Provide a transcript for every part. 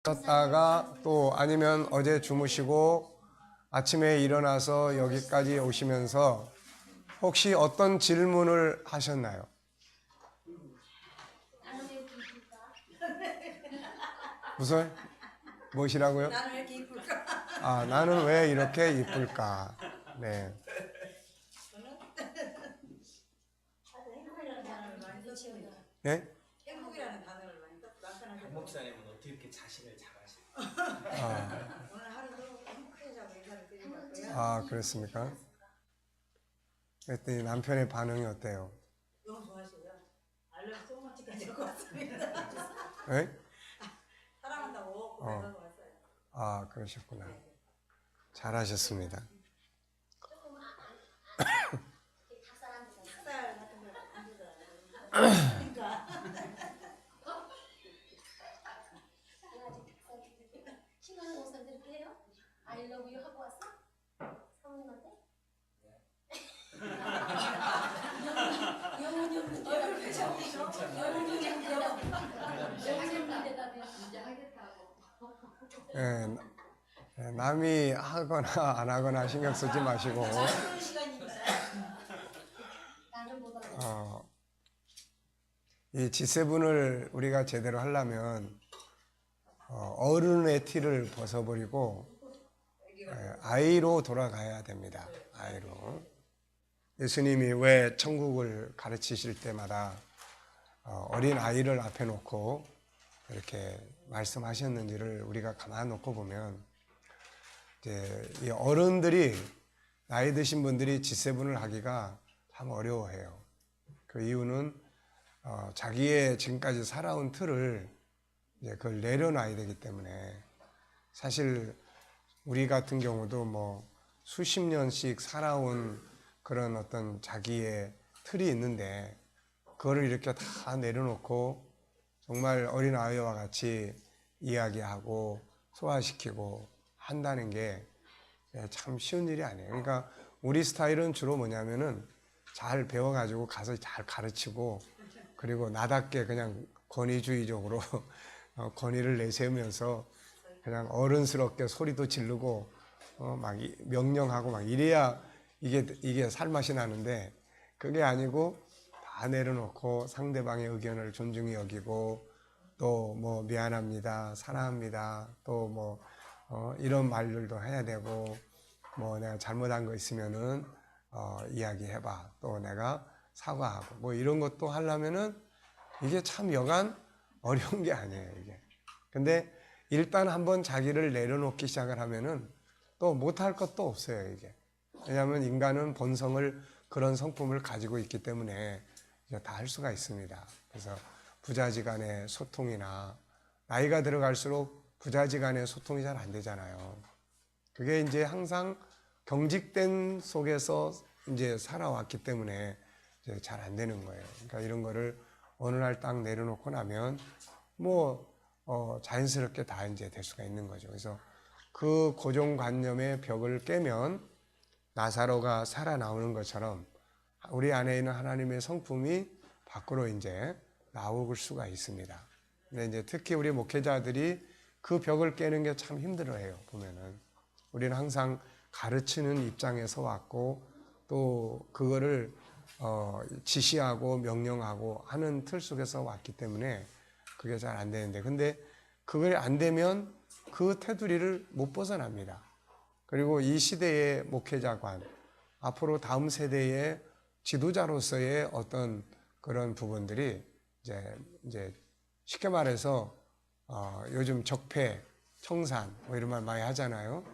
셨다가 또 아니면 어제 주무시고 아침에 일어나서 여기까지 오시면서 혹시 어떤 질문을 하셨나요? 무슨? 무엇이라고요? 나는 왜 이렇게 이쁠까? 아, 나는 왜 이렇게 이쁠까? 네. 행복이라는 단어를 많이 썼습니다. 네? 행복이라는 단어를 많이 썼고 목사님은 어떻게 이렇게 자신을 잘 아실까요? 오늘 하루도 행복해지자고 인사를 드린 것 같고요. 아, 그렇습니까? 그랬더니 남편의 반응이 어때요? 너무 좋아하시고요. 알러지 소마치까지 하고 왔습니다. 네? 사랑한다고 고백하고 왔어요. 아, 그러셨구나. 잘하셨습니다. 닭살 같은 걸 안 주더라고요. 그러니까 시간을 옷을 이렇게 해요? I love you 하고 왔어? 사모님한테? 영혼이 없는 얼굴 표정이죠? 영혼이 없는 대답이 이제 하겠다고. 예, 남이 하거나 안 하거나 신경 쓰지 마시고 좋은 시간입니다. 나는 보다 이 G7을 우리가 제대로 하려면 어른의 티를 벗어버리고 아이로 돌아가야 됩니다. 아이로. 예수님이 왜 천국을 가르치실 때마다 어린 아이를 앞에 놓고 이렇게 말씀하셨는지를 우리가 가만 놓고 보면 이제 이 어른들이 나이 드신 분들이 G7을 하기가 참 어려워해요. 그 이유는 자기의 지금까지 살아온 틀을 이제 그걸 내려놔야 되기 때문에 사실 우리 같은 경우도 뭐 수십 년씩 살아온 그런 어떤 자기의 틀이 있는데 그거를 이렇게 다 내려놓고 정말 어린아이와 같이 이야기하고 소화시키고 한다는 게 참 쉬운 일이 아니에요. 그러니까 우리 스타일은 주로 뭐냐면은 잘 배워가지고 가서 잘 가르치고 그리고 나답게 그냥 권위주의적으로 권위를 내세우면서 그냥 어른스럽게 소리도 지르고 막 명령하고 막 이래야 이게 살맛이 나는데 그게 아니고 다 내려놓고 상대방의 의견을 존중히 여기고 또 뭐 미안합니다, 사랑합니다, 또 뭐 이런 말들도 해야 되고 뭐 내가 잘못한 거 있으면은 이야기해봐, 또 내가 사과하고 뭐 이런 것도 하려면은 이게 참 여간 어려운 게 아니에요 이게. 근데 일단 한번 자기를 내려놓기 시작을 하면은 또 못할 것도 없어요 이게. 왜냐하면 인간은 본성을 그런 성품을 가지고 있기 때문에 다 할 수가 있습니다. 그래서 부자지간의 소통이나 나이가 들어갈수록 부자지간의 소통이 잘 안 되잖아요. 그게 이제 항상 경직된 속에서 이제 살아왔기 때문에 이제 잘 안 되는 거예요. 그러니까 이런 거를 어느 날 딱 내려놓고 나면 뭐 자연스럽게 다 이제 될 수가 있는 거죠. 그래서 그 고정관념의 벽을 깨면 나사로가 살아나오는 것처럼 우리 안에 있는 하나님의 성품이 밖으로 이제 나올 수가 있습니다. 근데 이제 특히 우리 목회자들이 그 벽을 깨는 게 참 힘들어해요. 보면은 우리는 항상 가르치는 입장에서 왔고 또 그거를 지시하고 명령하고 하는 틀 속에서 왔기 때문에 그게 잘 안 되는데, 근데 그게 안 되면 그 테두리를 못 벗어납니다. 그리고 이 시대의 목회자관, 앞으로 다음 세대의 지도자로서의 어떤 그런 부분들이 이제 쉽게 말해서 요즘 적폐, 청산 뭐 이런 말 많이 하잖아요.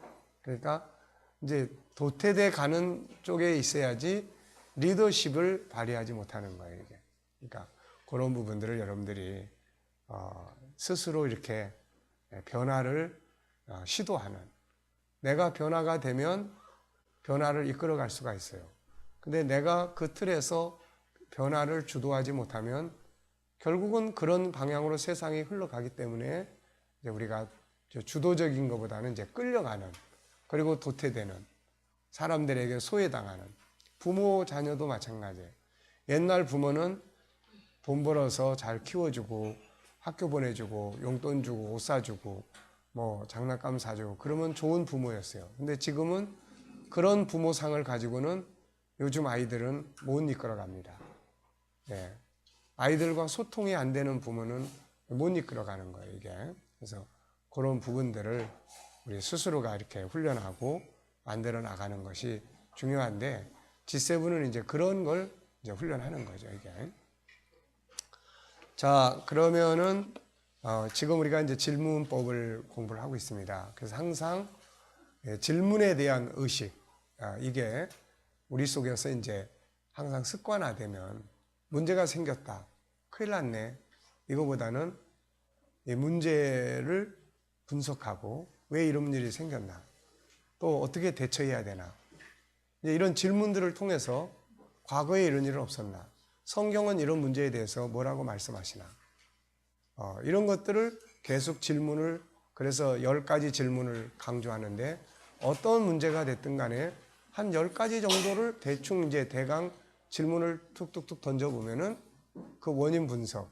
그러니까 이제 도태돼 가는 쪽에 있어야지 리더십을 발휘하지 못하는 거예요, 이게. 그러니까 그런 부분들을 여러분들이 스스로 이렇게 변화를 시도하는, 내가 변화가 되면 변화를 이끌어갈 수가 있어요. 근데 내가 그 틀에서 변화를 주도하지 못하면 결국은 그런 방향으로 세상이 흘러가기 때문에 이제 우리가 주도적인 것보다는 이제 끌려가는, 그리고 도태되는, 사람들에게 소외당하는, 부모 자녀도 마찬가지예요. 옛날 부모는 돈 벌어서 잘 키워주고 학교 보내주고 용돈 주고 옷 사주고 뭐 장난감 사주고 그러면 좋은 부모였어요. 근데 지금은 그런 부모상을 가지고는 요즘 아이들은 못 이끌어갑니다. 네. 아이들과 소통이 안 되는 부모는 못 이끌어가는 거예요, 이게. 그래서 그런 부분들을 우리 스스로가 이렇게 훈련하고 만들어 나가는 것이 중요한데 G7은 이제 그런 걸 이제 훈련하는 거죠, 이게. 자, 그러면은 지금 우리가 이제 질문법을 공부를 하고 있습니다. 그래서 항상 질문에 대한 의식, 이게 우리 속에서 이제 항상 습관화되면 문제가 생겼다, 큰일 났네, 이거보다는 이 문제를 분석하고 왜 이런 일이 생겼나, 또 어떻게 대처해야 되나, 이제 이런 질문들을 통해서 과거에 이런 일은 없었나, 성경은 이런 문제에 대해서 뭐라고 말씀하시나, 이런 것들을 계속 질문을, 그래서 10가지 질문을 강조하는데 어떤 문제가 됐든 간에 한 10가지 정도를 대충 이제 대강 질문을 툭툭툭 던져보면은 그 원인 분석,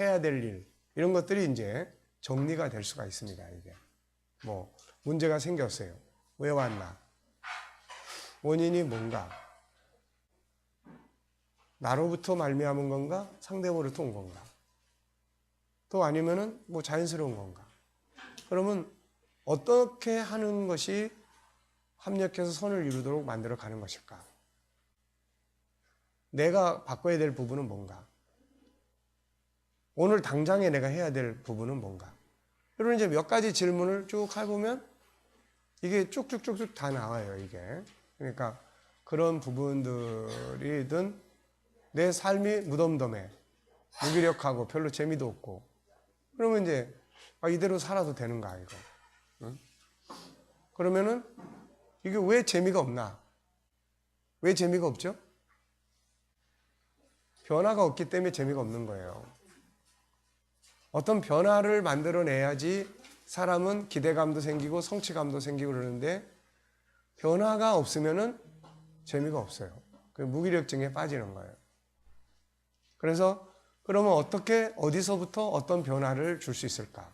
해야 될 일, 이런 것들이 이제 정리가 될 수가 있습니다. 이게 뭐 문제가 생겼어요. 왜 왔나? 원인이 뭔가? 나로부터 말미암은 건가? 상대로부터 온 건가? 또 아니면은 뭐 자연스러운 건가? 그러면 어떻게 하는 것이 합력해서 선을 이루도록 만들어 가는 것일까? 내가 바꿔야 될 부분은 뭔가? 오늘 당장에 내가 해야 될 부분은 뭔가? 이런 이제 몇 가지 질문을 쭉 해보면 이게 쭉쭉쭉쭉 다 나와요, 이게. 그러니까 그런 부분들이든 내 삶이 무덤덤해, 무기력하고 별로 재미도 없고, 그러면 이제 이대로 살아도 되는가, 이거. 응? 그러면은 이게 왜 재미가 없나? 왜 재미가 없죠? 변화가 없기 때문에 재미가 없는 거예요. 어떤 변화를 만들어내야지 사람은 기대감도 생기고 성취감도 생기고 그러는데 변화가 없으면은 재미가 없어요. 그 무기력증에 빠지는 거예요. 그래서 그러면 어떻게, 어디서부터 어떤 변화를 줄 수 있을까?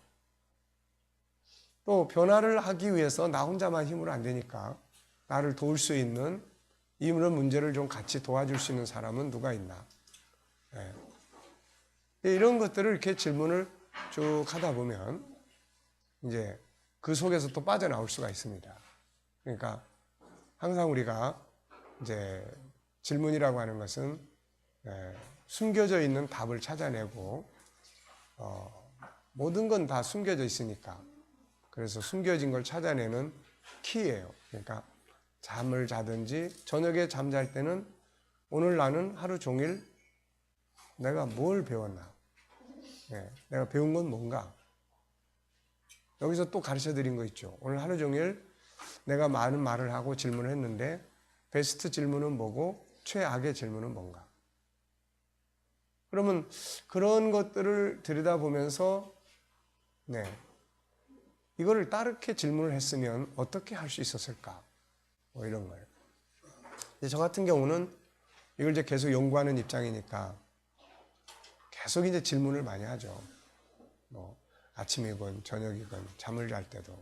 또 변화를 하기 위해서 나 혼자만 힘으로 안 되니까 나를 도울 수 있는, 이런 문제를 좀 같이 도와줄 수 있는 사람은 누가 있나? 네. 이런 것들을 이렇게 질문을 쭉 하다 보면 이제 그 속에서 또 빠져나올 수가 있습니다. 그러니까 항상 우리가 이제 질문이라고 하는 것은 숨겨져 있는 답을 찾아내고 모든 건 다 숨겨져 있으니까, 그래서 숨겨진 걸 찾아내는 키예요. 그러니까 잠을 자든지 저녁에 잠잘 때는 오늘 나는 하루 종일 내가 뭘 배웠나? 내가 배운 건 뭔가? 여기서 또 가르쳐 드린 거 있죠. 오늘 하루 종일 내가 많은 말을 하고 질문을 했는데 베스트 질문은 뭐고 최악의 질문은 뭔가? 그러면 그런 것들을 들여다보면서 이거를 따르게 질문을 했으면 어떻게 할 수 있었을까? 뭐 이런 거예요. 저 같은 경우는 이걸 이제 계속 연구하는 입장이니까 계속 이제 질문을 많이 하죠. 뭐 아침이건 저녁이건 잠을 잘 때도.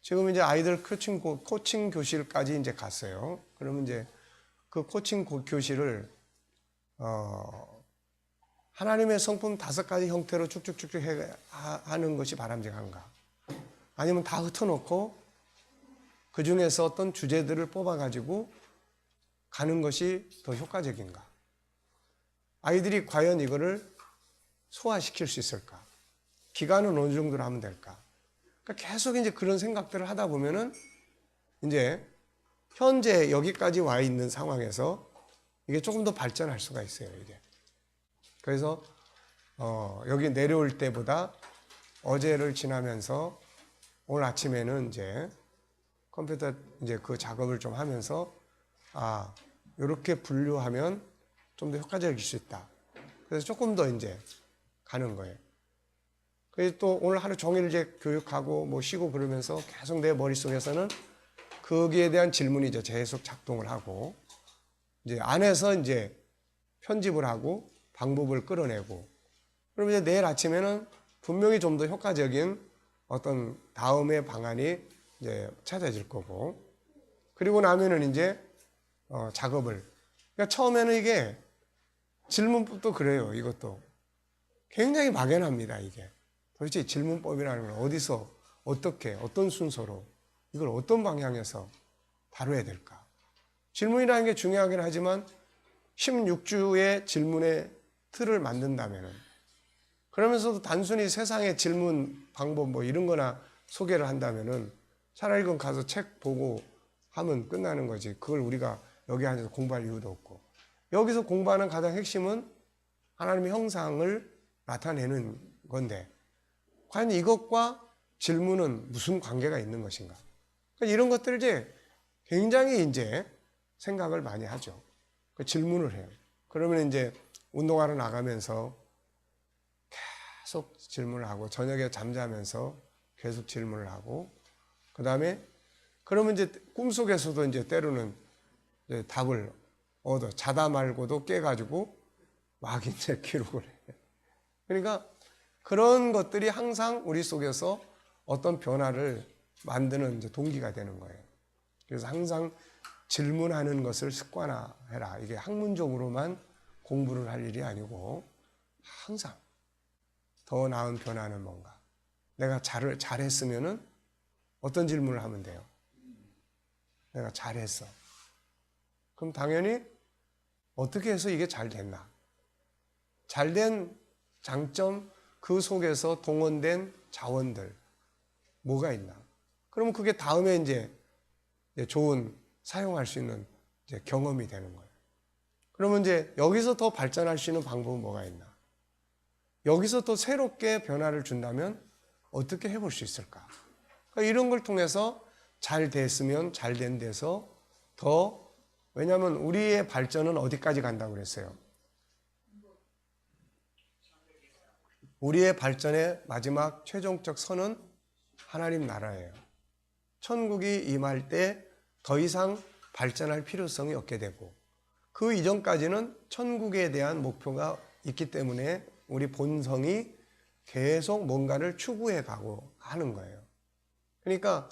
지금 이제 아이들 코칭 교실까지 이제 갔어요. 그러면 이제 그 코칭 교실을 하나님의 성품 5가지 형태로 쭉쭉쭉쭉 하는 것이 바람직한가? 아니면 다 흩어놓고 그 중에서 어떤 주제들을 뽑아가지고 가는 것이 더 효과적인가? 아이들이 과연 이거를 소화시킬 수 있을까? 기간은 어느 정도로 하면 될까? 그러니까 계속 이제 그런 생각들을 하다 보면은 이제 현재 여기까지 와 있는 상황에서 이게 조금 더 발전할 수가 있어요, 이게. 그래서 여기 내려올 때보다 어제를 지나면서 오늘 아침에는 이제 컴퓨터 이제 그 작업을 좀 하면서 이렇게 분류하면 좀 더 효과적일 수 있다. 그래서 조금 더 이제 가는 거예요. 그래서 또 오늘 하루 종일 이제 교육하고 뭐 쉬고 그러면서 계속 내 머릿속에서는 거기에 대한 질문이 이제 계속 작동을 하고 이제 안에서 이제 편집을 하고 방법을 끌어내고 그럼 이제 내일 아침에는 분명히 좀 더 효과적인 어떤 다음의 방안이 이제 찾아질 거고, 그리고 나면은 이제 작업을. 그러니까 처음에는 이게 질문법도 그래요. 이것도 굉장히 막연합니다. 이게 도대체 질문법이라는 건 어디서 어떻게 어떤 순서로 이걸 어떤 방향에서 다뤄야 될까? 질문이라는 게 중요하긴 하지만 16주의 질문의 틀을 만든다면은, 그러면서도 단순히 세상의 질문 방법 뭐 이런 거나 소개를 한다면은 차라리 그건 가서 책 보고 하면 끝나는 거지. 그걸 우리가 여기 앉아서 공부할 이유도 없고, 여기서 공부하는 가장 핵심은 하나님의 형상을 나타내는 건데, 과연 이것과 질문은 무슨 관계가 있는 것인가? 그러니까 이런 것들을 이제 굉장히 이제 생각을 많이 하죠. 그 질문을 해요. 그러면 이제 운동하러 나가면서 계속 질문을 하고, 저녁에 잠자면서 계속 질문을 하고, 그 다음에 그러면 이제 꿈속에서도 이제 때로는 이제 답을 얻어, 자다 말고도 깨가지고 막 이제 기록을 해요. 그러니까 그런 것들이 항상 우리 속에서 어떤 변화를 만드는 이제 동기가 되는 거예요. 그래서 항상 질문하는 것을 습관화해라. 이게 학문적으로만 공부를 할 일이 아니고 항상 더 나은 변화는 뭔가. 내가 잘했으면은 어떤 질문을 하면 돼요? 내가 잘했어. 그럼 당연히 어떻게 해서 이게 잘 됐나? 잘된 장점, 그 속에서 동원된 자원들 뭐가 있나? 그러면 그게 다음에 이제 좋은 사용할 수 있는 이제 경험이 되는 거예요. 그러면 이제 여기서 더 발전할 수 있는 방법은 뭐가 있나? 여기서 또 새롭게 변화를 준다면 어떻게 해볼 수 있을까? 그러니까 이런 걸 통해서 잘 됐으면 잘 된 데서 더, 왜냐하면 우리의 발전은 어디까지 간다고 그랬어요? 우리의 발전의 마지막 최종적 선은 하나님 나라예요. 천국이 임할 때 더 이상 발전할 필요성이 없게 되고, 그 이전까지는 천국에 대한 목표가 있기 때문에 우리 본성이 계속 뭔가를 추구해 가고 하는 거예요. 그러니까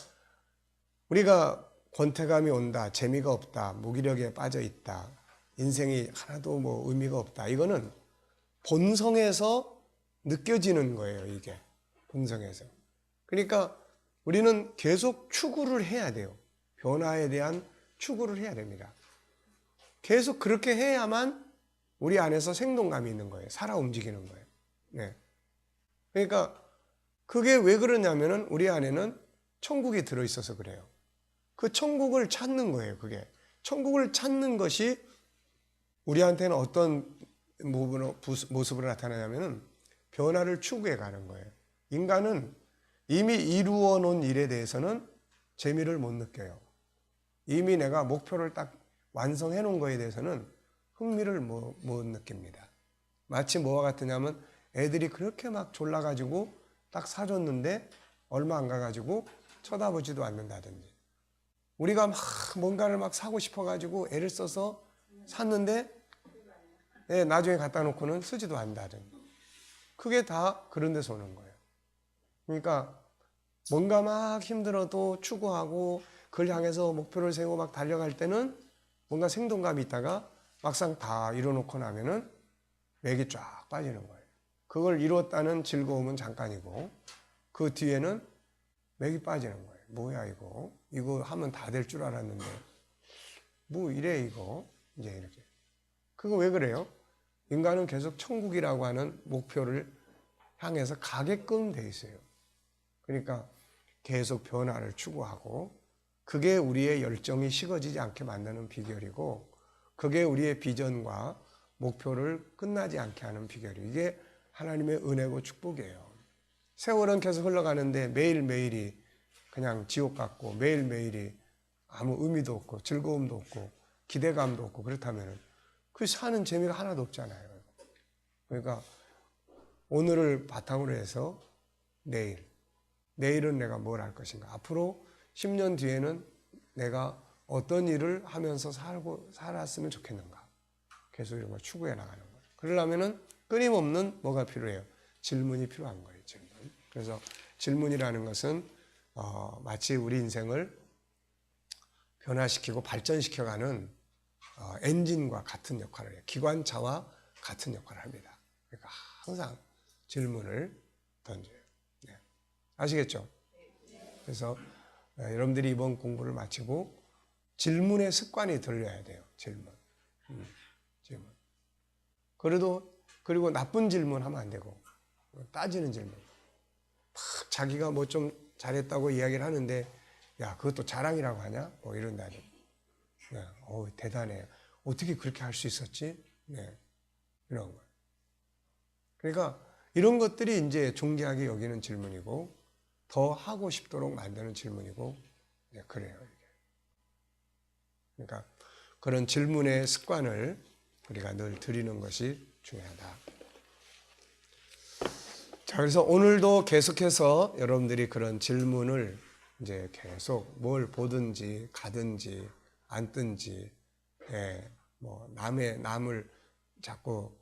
우리가 권태감이 온다, 재미가 없다, 무기력에 빠져 있다, 인생이 하나도 뭐 의미가 없다, 이거는 본성에서 느껴지는 거예요. 이게 본성에서. 그러니까 우리는 계속 추구를 해야 돼요. 변화에 대한 추구를 해야 됩니다. 계속 그렇게 해야만 우리 안에서 생동감이 있는 거예요. 살아 움직이는 거예요. 네. 그러니까 그게 왜 그러냐면은 우리 안에는 천국이 들어있어서 그래요. 그 천국을 찾는 거예요. 그게 천국을 찾는 것이 우리한테는 어떤 모습으로 나타나냐면은 변화를 추구해 가는 거예요. 인간은 이미 이루어 놓은 일에 대해서는 재미를 못 느껴요. 이미 내가 목표를 딱 완성해 놓은 거에 대해서는 흥미를 못 느낍니다. 마치 뭐와 같으냐면 애들이 그렇게 막 졸라가지고 딱 사줬는데 얼마 안 가가지고 쳐다보지도 않는다든지, 우리가 막 뭔가를 막 사고 싶어가지고 애를 써서 샀는데 나중에 갖다 놓고는 쓰지도 않는다든지, 그게 다 그런 데서 오는 거예요. 그러니까 뭔가 막 힘들어도 추구하고 그걸 향해서 목표를 세우고 막 달려갈 때는 뭔가 생동감이 있다가 막상 다 이뤄놓고 나면은 맥이 쫙 빠지는 거예요. 그걸 이뤘다는 즐거움은 잠깐이고 그 뒤에는 맥이 빠지는 거예요. 뭐야 이거 하면 다 될 줄 알았는데 뭐 이래 이거 이제 이렇게. 그거 왜 그래요? 인간은 계속 천국이라고 하는 목표를 향해서 가게끔 돼 있어요. 그러니까 계속 변화를 추구하고, 그게 우리의 열정이 식어지지 않게 만드는 비결이고, 그게 우리의 비전과 목표를 끝나지 않게 하는 비결이에요. 이게 하나님의 은혜고 축복이에요. 세월은 계속 흘러가는데 매일매일이 그냥 지옥 같고 매일매일이 아무 의미도 없고 즐거움도 없고 기대감도 없고 그렇다면 그 사는 재미가 하나도 없잖아요. 그러니까 오늘을 바탕으로 해서 내일은 내가 뭘 할 것인가, 앞으로 10년 뒤에는 내가 어떤 일을 하면서 살았으면 좋겠는가, 계속 이런 걸 추구해 나가는 거예요. 그러려면은 끊임없는 뭐가 필요해요? 질문이 필요한 거예요. 질문. 그래서 질문이라는 것은 마치 우리 인생을 변화시키고 발전시켜가는 엔진과 같은 역할을 해요. 기관차와 같은 역할을 합니다. 그러니까 항상 질문을 던져요. 네. 아시겠죠? 그래서 여러분들이 이번 공부를 마치고 질문의 습관이 들려야 돼요. 질문. 질문. 그리고 나쁜 질문 하면 안 되고 따지는 질문. 막 자기가 뭐 좀 잘했다고 이야기를 하는데 야 그것도 자랑이라고 하냐? 뭐 이런다니. 네. 대단해. 어떻게 그렇게 할 수 있었지? 네. 이런 거예요. 그러니까 이런 것들이 이제 존귀하게 여기는 질문이고 더 하고 싶도록 만드는 질문이고 네, 그래요. 이게. 그러니까 그런 질문의 습관을 우리가 늘 들이는 것이 중요하다. 자, 그래서 오늘도 계속해서 여러분들이 그런 질문을 이제 계속 뭘 보든지 가든지 앉든지, 뭐 남을 자꾸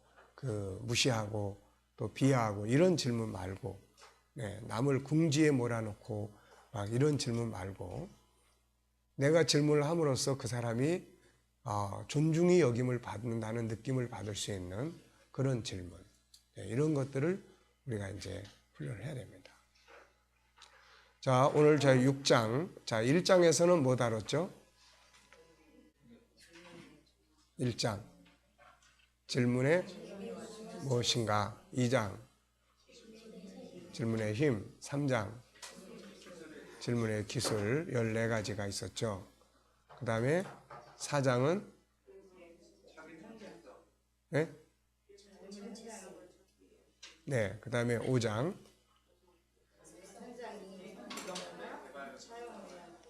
무시하고 또 비하하고 이런 질문 말고, 남을 궁지에 몰아놓고 막 이런 질문 말고, 내가 질문을 함으로써 그 사람이 존중이 여김을 받는다는 느낌을 받을 수 있는 그런 질문, 이런 것들을 우리가 이제 훈련을 해야 됩니다. 자, 오늘 저희 6장, 자 1장에서는 뭐 다뤘죠? 1장 질문의 무엇인가, 2장 질문의 힘, 3장 질문의 기술 14가지가 있었죠. 그 다음에 4장은 네, 그 다음에 5장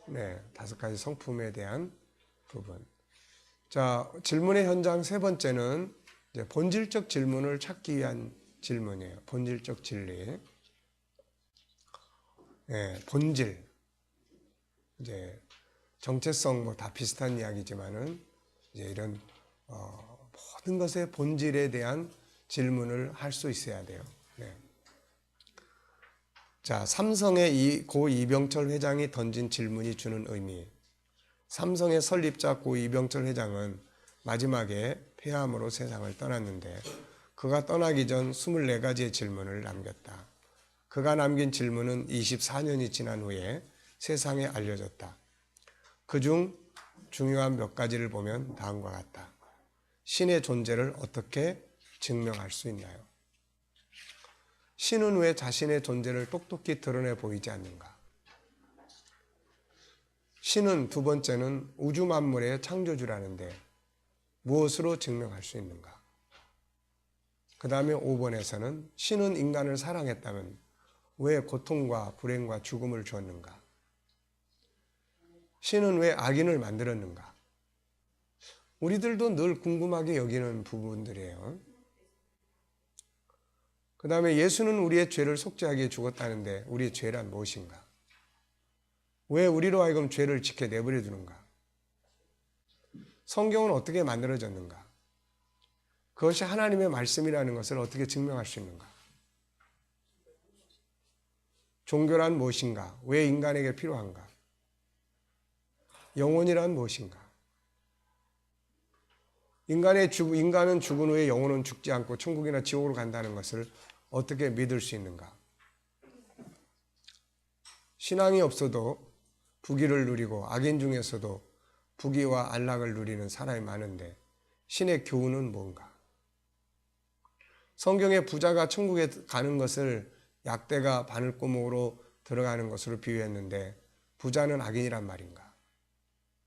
네, 5가지 성품에 대한 부분. 자, 질문의 현장 세 번째는 이제 본질적 질문을 찾기 위한 질문이에요. 본질적 진리. 본질. 이제 정체성 뭐 다 비슷한 이야기지만은 이제 이런 모든 것의 본질에 대한 질문을 할 수 있어야 돼요. 네. 자, 삼성의 고 이병철 회장이 던진 질문이 주는 의미. 삼성의 설립자 고 이병철 회장은 마지막에 폐암으로 세상을 떠났는데 그가 떠나기 전 24가지의 질문을 남겼다. 그가 남긴 질문은 24년이 지난 후에 세상에 알려졌다. 그중 중요한 몇 가지를 보면 다음과 같다. 신의 존재를 어떻게 증명할 수 있나요? 신은 왜 자신의 존재를 똑똑히 드러내 보이지 않는가? 신은 두 번째는 우주 만물의 창조주라는데 무엇으로 증명할 수 있는가? 그 다음에 5번에서는 신은 인간을 사랑했다면 왜 고통과 불행과 죽음을 주었는가? 신은 왜 악인을 만들었는가? 우리들도 늘 궁금하게 여기는 부분들이에요. 그 다음에 예수는 우리의 죄를 속죄하기에 죽었다는데 우리의 죄란 무엇인가? 왜 우리로 하여금 죄를 지켜 내버려 두는가? 성경은 어떻게 만들어졌는가? 그것이 하나님의 말씀이라는 것을 어떻게 증명할 수 있는가? 종교란 무엇인가? 왜 인간에게 필요한가? 영혼이란 무엇인가? 인간은 죽은 후에 영혼은 죽지 않고 천국이나 지옥으로 간다는 것을 어떻게 믿을 수 있는가? 신앙이 없어도 부귀를 누리고 악인 중에서도 부귀와 안락을 누리는 사람이 많은데 신의 교훈은 뭔가? 성경의 부자가 천국에 가는 것을 약대가 바늘구멍으로 들어가는 것으로 비유했는데 부자는 악인이란 말인가?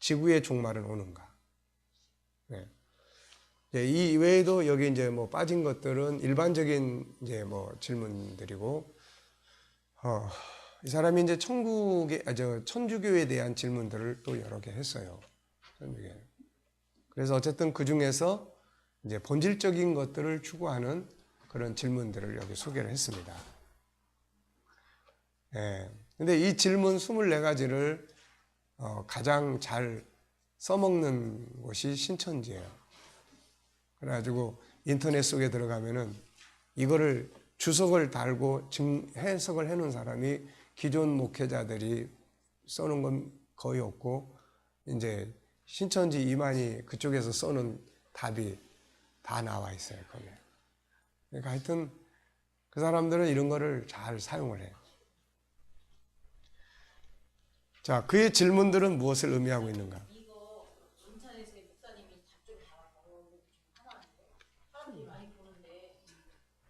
지구의 종말은 오는가? 네. 이 외에도 여기 이제 뭐 빠진 것들은 일반적인 이제 뭐 질문들이고, 이 사람이 이제 천주교에 대한 질문들을 또 여러 개 했어요. 천주교. 그래서 어쨌든 그 중에서 이제 본질적인 것들을 추구하는 그런 질문들을 여기 소개를 했습니다. 근데 이 질문 24가지를 가장 잘 써먹는 곳이 신천지예요. 그래가지고 인터넷 속에 들어가면은 이거를 주석을 달고 해석을 해놓은 사람이 기존 목회자들이 써놓은 건 거의 없고, 이제 신천지 이만희 그쪽에서 써놓은 답이 다 나와 있어요, 거기에. 그러니까 하여튼 그 사람들은 이런 거를 잘 사용을 해요. 자, 그의 질문들은 무엇을 의미하고 있는가? 이거 인천에서의 목사님이 답좀 달아서 하나인데 사람들이 많이 보는데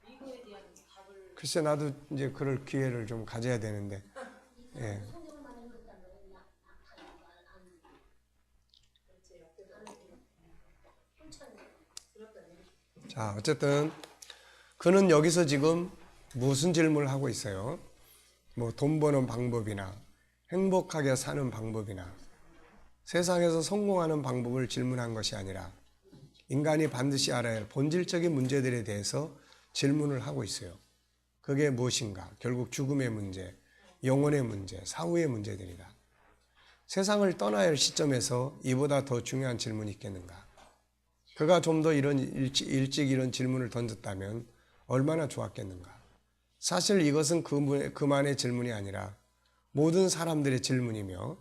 이거에 대한 답을 글쎄, 나도 이제 그럴 기회를 좀 가져야 되는데, 예. 자, 어쨌든 그는 여기서 지금 무슨 질문을 하고 있어요? 뭐 돈 버는 방법이나 행복하게 사는 방법이나 세상에서 성공하는 방법을 질문한 것이 아니라 인간이 반드시 알아야 할 본질적인 문제들에 대해서 질문을 하고 있어요. 그게 무엇인가? 결국 죽음의 문제, 영혼의 문제, 사후의 문제들이다. 세상을 떠나야 할 시점에서 이보다 더 중요한 질문이 있겠는가? 그가 좀 더 이런 일찍 이런 질문을 던졌다면 얼마나 좋았겠는가? 사실 이것은 그만의 질문이 아니라 모든 사람들의 질문이며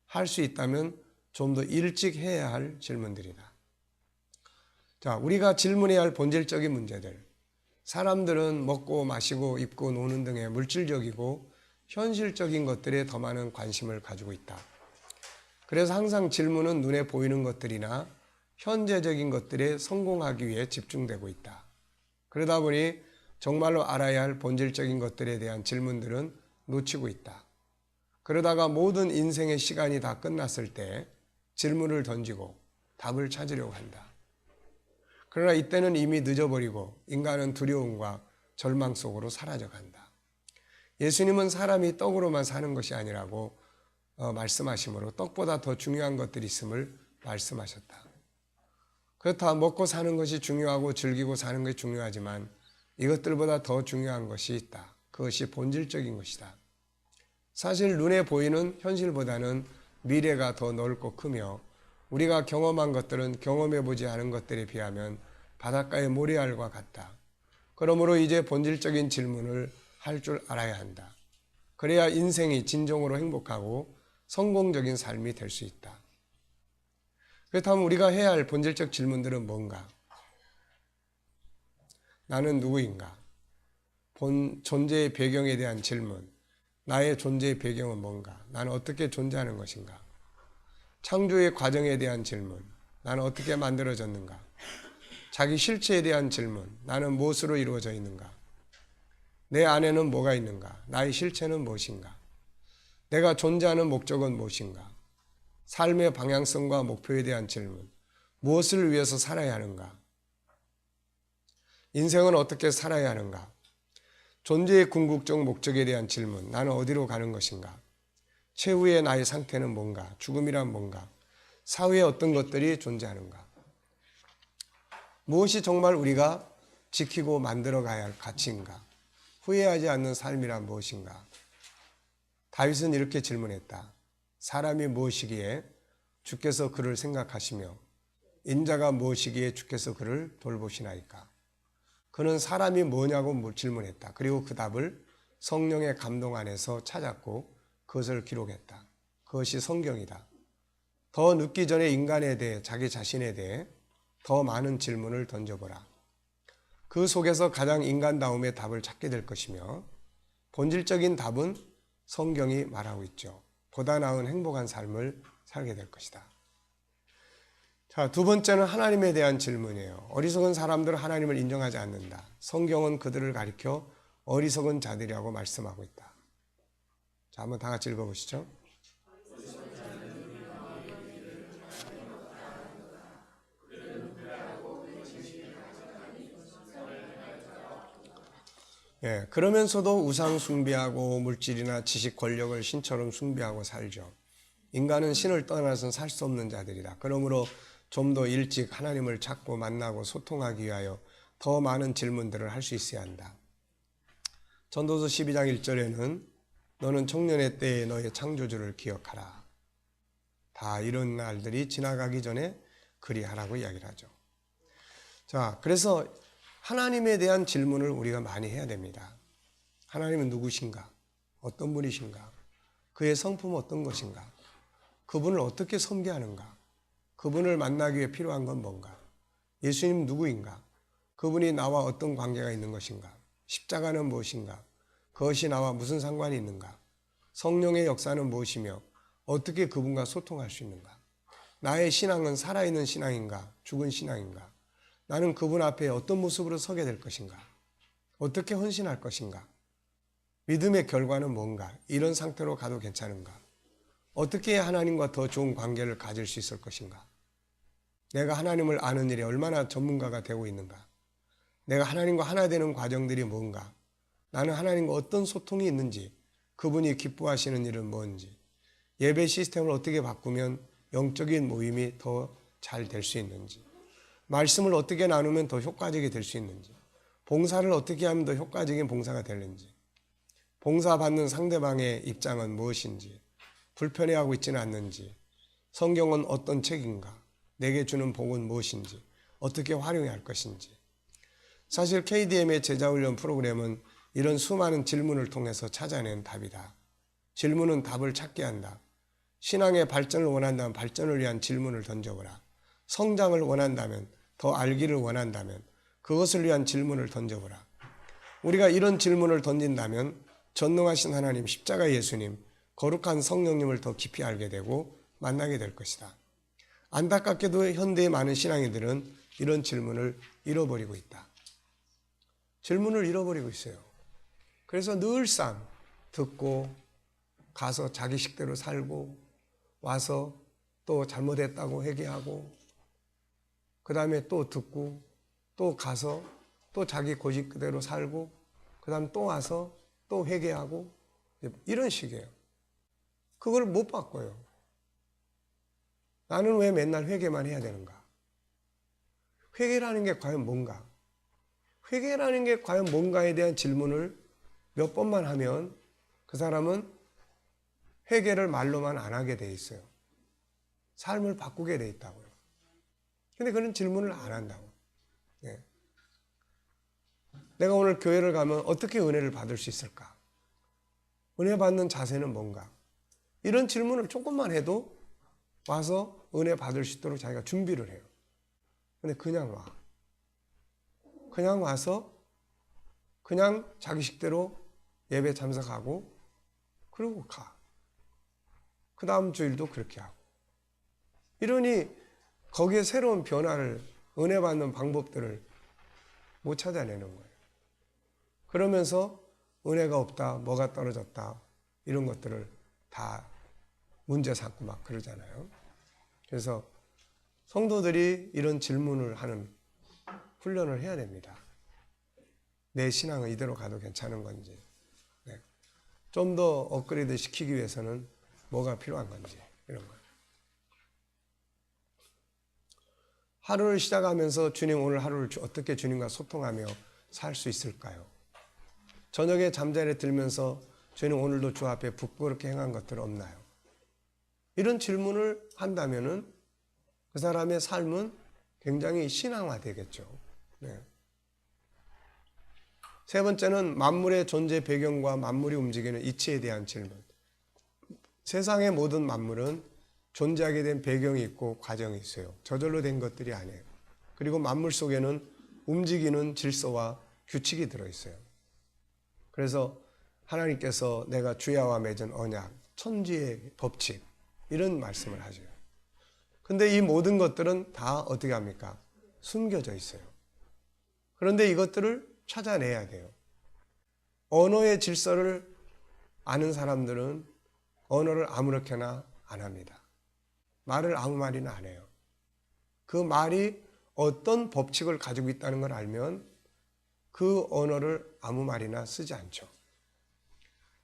할 수 있다면 좀 더 일찍 해야 할 질문들이다. 자, 우리가 질문해야 할 본질적인 문제들. 사람들은 먹고 마시고 입고 노는 등의 물질적이고 현실적인 것들에 더 많은 관심을 가지고 있다. 그래서 항상 질문은 눈에 보이는 것들이나 현재적인 것들에 성공하기 위해 집중되고 있다. 그러다 보니 정말로 알아야 할 본질적인 것들에 대한 질문들은 놓치고 있다. 그러다가 모든 인생의 시간이 다 끝났을 때 질문을 던지고 답을 찾으려고 한다. 그러나 이때는 이미 늦어버리고 인간은 두려움과 절망 속으로 사라져간다. 예수님은 사람이 떡으로만 사는 것이 아니라고 말씀하시므로 떡보다 더 중요한 것들이 있음을 말씀하셨다. 그렇다 먹고 사는 것이 중요하고 즐기고 사는 것이 중요하지만 이것들보다 더 중요한 것이 있다. 그것이 본질적인 것이다. 사실 눈에 보이는 현실보다는 미래가 더 넓고 크며 우리가 경험한 것들은 경험해보지 않은 것들에 비하면 바닷가의 모래알과 같다. 그러므로 이제 본질적인 질문을 할 줄 알아야 한다. 그래야 인생이 진정으로 행복하고 성공적인 삶이 될 수 있다. 그렇다면 우리가 해야 할 본질적 질문들은 뭔가? 나는 누구인가? 존재의 배경에 대한 질문. 나의 존재의 배경은 뭔가? 나는 어떻게 존재하는 것인가? 창조의 과정에 대한 질문. 나는 어떻게 만들어졌는가? 자기 실체에 대한 질문. 나는 무엇으로 이루어져 있는가? 내 안에는 뭐가 있는가? 나의 실체는 무엇인가? 내가 존재하는 목적은 무엇인가? 삶의 방향성과 목표에 대한 질문. 무엇을 위해서 살아야 하는가? 인생은 어떻게 살아야 하는가? 존재의 궁극적 목적에 대한 질문. 나는 어디로 가는 것인가? 최후의 나의 상태는 뭔가? 죽음이란 뭔가? 사후에 어떤 것들이 존재하는가? 무엇이 정말 우리가 지키고 만들어 가야 할 가치인가? 후회하지 않는 삶이란 무엇인가? 다윗은 이렇게 질문했다. 사람이 무엇이기에 주께서 그를 생각하시며 인자가 무엇이기에 주께서 그를 돌보시나이까? 그는 사람이 뭐냐고 질문했다. 그리고 그 답을 성령의 감동 안에서 찾았고 그것을 기록했다. 그것이 성경이다. 더 늦기 전에 인간에 대해, 자기 자신에 대해 더 많은 질문을 던져보라. 그 속에서 가장 인간다움의 답을 찾게 될 것이며 본질적인 답은 성경이 말하고 있죠. 보다 나은 행복한 삶을 살게 될 것이다. 자, 두 번째는 하나님에 대한 질문이에요. 어리석은 사람들은 하나님을 인정하지 않는다. 성경은 그들을 가리켜 어리석은 자들이라고 말씀하고 있다. 자, 한번 다 같이 읽어보시죠. 예, 그러면서도 우상 숭배하고 물질이나 지식, 권력을 신처럼 숭배하고 살죠. 인간은 신을 떠나서는 살 수 없는 자들이다. 그러므로 좀 더 일찍 하나님을 찾고 만나고 소통하기 위하여 더 많은 질문들을 할 수 있어야 한다. 전도서 12장 1절에는 너는 청년의 때에 너의 창조주를 기억하라. 다 이런 날들이 지나가기 전에 그리하라고 이야기를 하죠. 자, 그래서 하나님에 대한 질문을 우리가 많이 해야 됩니다. 하나님은 누구신가? 어떤 분이신가? 그의 성품은 어떤 것인가? 그분을 어떻게 섬기하는가? 그분을 만나기 위해 필요한 건 뭔가? 예수님 누구인가? 그분이 나와 어떤 관계가 있는 것인가? 십자가는 무엇인가? 그것이 나와 무슨 상관이 있는가? 성령의 역사는 무엇이며 어떻게 그분과 소통할 수 있는가? 나의 신앙은 살아있는 신앙인가? 죽은 신앙인가? 나는 그분 앞에 어떤 모습으로 서게 될 것인가? 어떻게 헌신할 것인가? 믿음의 결과는 뭔가? 이런 상태로 가도 괜찮은가? 어떻게 하나님과 더 좋은 관계를 가질 수 있을 것인가? 내가 하나님을 아는 일에 얼마나 전문가가 되고 있는가? 내가 하나님과 하나 되는 과정들이 뭔가? 나는 하나님과 어떤 소통이 있는지, 그분이 기뻐하시는 일은 뭔지, 예배 시스템을 어떻게 바꾸면 영적인 모임이 더 잘 될 수 있는지, 말씀을 어떻게 나누면 더 효과적이 될 수 있는지, 봉사를 어떻게 하면 더 효과적인 봉사가 되는지, 봉사받는 상대방의 입장은 무엇인지, 불편해하고 있지는 않는지, 성경은 어떤 책인가, 내게 주는 복은 무엇인지, 어떻게 활용해야 할 것인지. 사실 KDM의 제자훈련 프로그램은 이런 수많은 질문을 통해서 찾아낸 답이다. 질문은 답을 찾게 한다. 신앙의 발전을 원한다면 발전을 위한 질문을 던져보라. 성장을 원한다면, 더 알기를 원한다면 그것을 위한 질문을 던져보라. 우리가 이런 질문을 던진다면 전능하신 하나님, 십자가 예수님, 거룩한 성령님을 더 깊이 알게 되고 만나게 될 것이다. 안타깝게도 현대의 많은 신앙인들은 이런 질문을 잃어버리고 있다. 질문을 잃어버리고 있어요. 그래서 늘상 듣고 가서 자기 식대로 살고 와서 또 잘못했다고 회개하고 그 다음에 또 듣고 또 가서 또 자기 고집 그대로 살고 그 다음 또 와서 또 회개하고 이런 식이에요. 그걸 못 바꿔요. 나는 왜 맨날 회개만 해야 되는가? 회개라는 게 과연 뭔가? 회개라는 게 과연 뭔가에 대한 질문을 몇 번만 하면 그 사람은 회개를 말로만 안 하게 돼 있어요. 삶을 바꾸게 돼 있다고요. 근데 그런 질문을 안 한다고. 네. 내가 오늘 교회를 가면 어떻게 은혜를 받을 수 있을까? 은혜 받는 자세는 뭔가? 이런 질문을 조금만 해도 와서 은혜 받을 수 있도록 자기가 준비를 해요. 근데 그냥 와. 그냥 와서 그냥 자기 식대로 예배 참석하고 그러고 가. 그 다음 주일도 그렇게 하고. 이러니 거기에 새로운 변화를, 은혜 받는 방법들을 못 찾아내는 거예요. 그러면서 은혜가 없다, 뭐가 떨어졌다, 이런 것들을 다 문제 삼고 막 그러잖아요. 그래서 성도들이 이런 질문을 하는 훈련을 해야 됩니다. 내 신앙은 이대로 가도 괜찮은 건지, 네. 좀 더 업그레이드 시키기 위해서는 뭐가 필요한 건지, 이런 거예요. 하루를 시작하면서 주님, 오늘 하루를 어떻게 주님과 소통하며 살 수 있을까요? 저녁에 잠자리에 들면서 주님, 오늘도 주 앞에 부끄럽게 행한 것들 없나요? 이런 질문을 한다면은 그 사람의 삶은 굉장히 신앙화되겠죠. 네. 세 번째는 만물의 존재 배경과 만물이 움직이는 이치에 대한 질문. 세상의 모든 만물은 존재하게 된 배경이 있고 과정이 있어요. 저절로 된 것들이 아니에요. 그리고 만물 속에는 움직이는 질서와 규칙이 들어있어요. 그래서 하나님께서 내가 주야와 맺은 언약, 천지의 법칙, 이런 말씀을 하죠. 근데 이 모든 것들은 다 어떻게 합니까? 숨겨져 있어요. 그런데 이것들을 찾아내야 돼요. 언어의 질서를 아는 사람들은 언어를 아무렇게나 안 합니다. 말을 아무 말이나 안 해요. 그 말이 어떤 법칙을 가지고 있다는 걸 알면 그 언어를 아무 말이나 쓰지 않죠.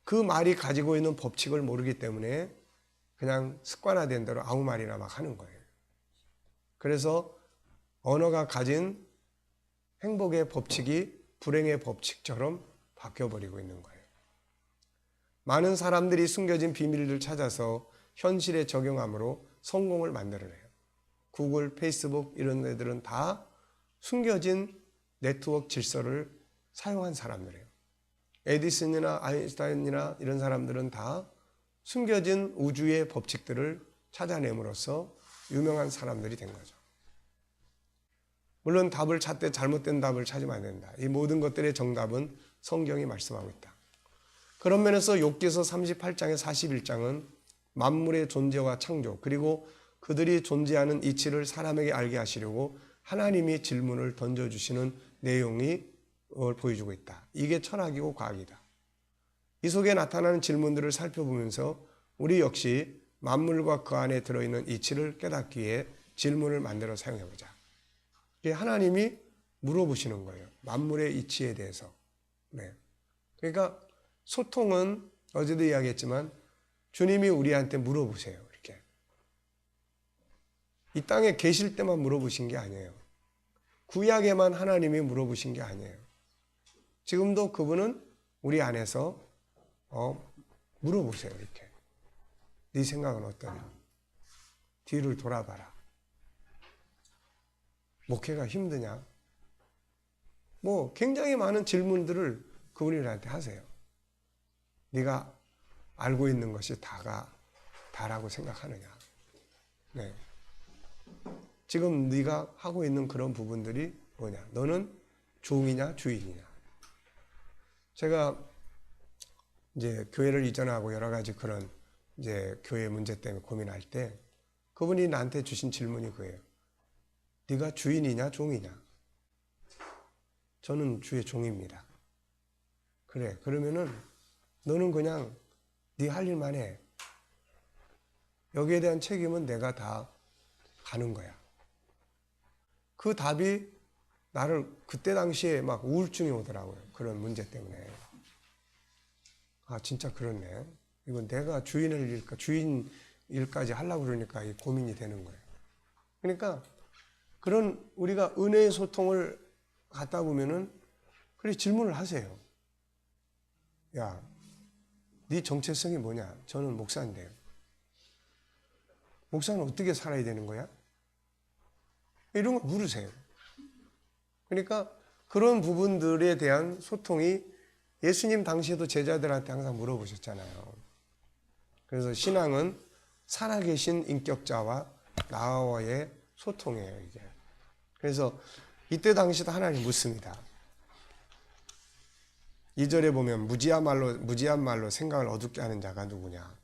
그 말이 가지고 있는 법칙을 모르기 때문에 그냥 습관화된 대로 아무 말이나 막 하는 거예요. 그래서 언어가 가진 행복의 법칙이 불행의 법칙처럼 바뀌어버리고 있는 거예요. 많은 사람들이 숨겨진 비밀을 찾아서 현실에 적용함으로 성공을 만들어내요. 구글, 페이스북 이런 애들은 다 숨겨진 네트워크 질서를 사용한 사람들이에요. 에디슨이나 아인슈타인이나 이런 사람들은 다 숨겨진 우주의 법칙들을 찾아냄으로써 유명한 사람들이 된 거죠. 물론 답을 찾되 잘못된 답을 찾으면 안 된다. 이 모든 것들의 정답은 성경이 말씀하고 있다. 그런 면에서 욥기서 38장에 41장은 만물의 존재와 창조 그리고 그들이 존재하는 이치를 사람에게 알게 하시려고 하나님이 질문을 던져주시는 내용이 보여주고 있다. 이게 철학이고 과학이다. 이 속에 나타나는 질문들을 살펴보면서 우리 역시 만물과 그 안에 들어있는 이치를 깨닫기 위해 질문을 만들어 사용해보자. 이게 하나님이 물어보시는 거예요. 만물의 이치에 대해서. 네. 그러니까 소통은 어제도 이야기했지만 주님이 우리한테 물어보세요. 이렇게. 이 땅에 계실 때만 물어보신 게 아니에요. 구약에만 하나님이 물어보신 게 아니에요. 지금도 그분은 우리 안에서 물어보세요. 이렇게. 네 생각은 어떠냐? 뒤를 돌아봐라. 목회가 힘드냐? 뭐 굉장히 많은 질문들을 그분이 우리한테 하세요. 네가 알고 있는 것이 다라고 생각하느냐? 네. 지금 네가 하고 있는 그런 부분들이 뭐냐? 너는 종이냐 주인이냐? 제가 이제 교회를 이전하고 여러 가지 그런 이제 교회 문제 때문에 고민할 때 그분이 나한테 주신 질문이 그예요. 네가 주인이냐 종이냐? 저는 주의 종입니다. 그래. 그러면은 너는 그냥 네 할 일만 해. 여기에 대한 책임은 내가 다 가는 거야. 그 답이 나를 그때 당시에 막 우울증이 오더라고요. 그런 문제 때문에. 아 진짜 그렇네. 이건 내가 주인 일까지 하려고 그러니까 이 고민이 되는 거예요. 그러니까 그런 우리가 은혜의 소통을 갖다 보면은 그래 질문을 하세요. 야, 네 정체성이 뭐냐? 저는 목사인데요. 목사는 어떻게 살아야 되는 거야? 이런 거 물으세요. 그러니까 그런 부분들에 대한 소통이 예수님 당시에도 제자들한테 항상 물어보셨잖아요. 그래서 신앙은 살아계신 인격자와 나와의 소통이에요, 이게. 그래서 이때 당시도 하나님 묻습니다. 2절에 보면 무지한 말로 생각을 어둡게 하는 자가 누구냐?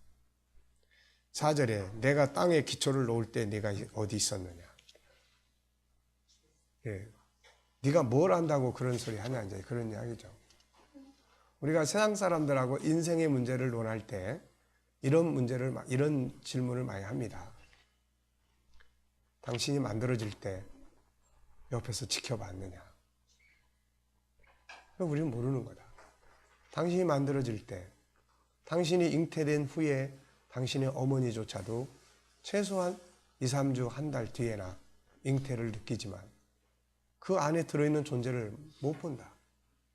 4절에 내가 땅에 기초를 놓을 때 네가 어디 있었느냐? 예. 네가 뭘 안다고 그런 소리 하냐? 이제 그런 이야기죠. 우리가 세상 사람들하고 인생의 문제를 논할 때 이런 질문을 많이 합니다. 당신이 만들어질 때 옆에서 지켜봤느냐? 우리는 모르는 거다. 당신이 만들어질 때, 당신이 잉태된 후에 당신의 어머니조차도 최소한 2, 3주, 한 달 뒤에나 잉태를 느끼지만 그 안에 들어있는 존재를 못 본다.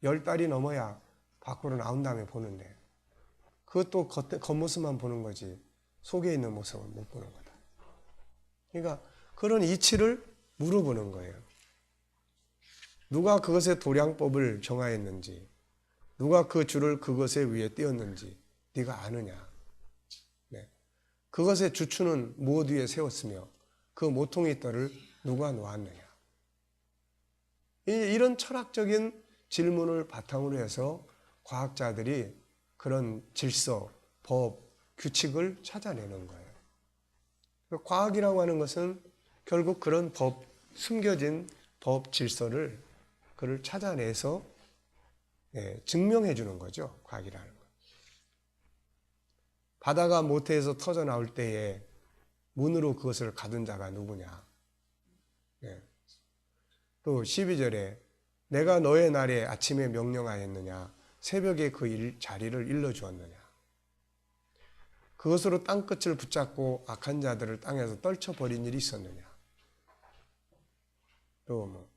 10달이 넘어야 밖으로 나온 다음에 보는데 그것도 겉모습만 보는 거지 속에 있는 모습은 못 보는 거다. 그러니까 그런 이치를 물어보는 거예요. 누가 그것의 도량법을 정하였는지, 누가 그 줄을 그것에 위에 띄었는지 네가 아느냐? 네. 그것의 주추는 무엇 위에 세웠으며 그 모퉁이 떨을 누가 놓았느냐? 이런 철학적인 질문을 바탕으로 해서 과학자들이 그런 질서, 법, 규칙을 찾아내는 거예요. 과학이라고 하는 것은 결국 그런 법, 숨겨진 법, 질서를 그를 찾아내서 증명해 주는 거죠. 과학이라는 것. 바다가 모태에서 터져 나올 때에 문으로 그것을 가둔 자가 누구냐. 또 12절에 내가 너의 날에 아침에 명령하였느냐 새벽에 그 자리를 일러주었느냐 그것으로 땅끝을 붙잡고 악한 자들을 땅에서 떨쳐버린 일이 있었느냐. 또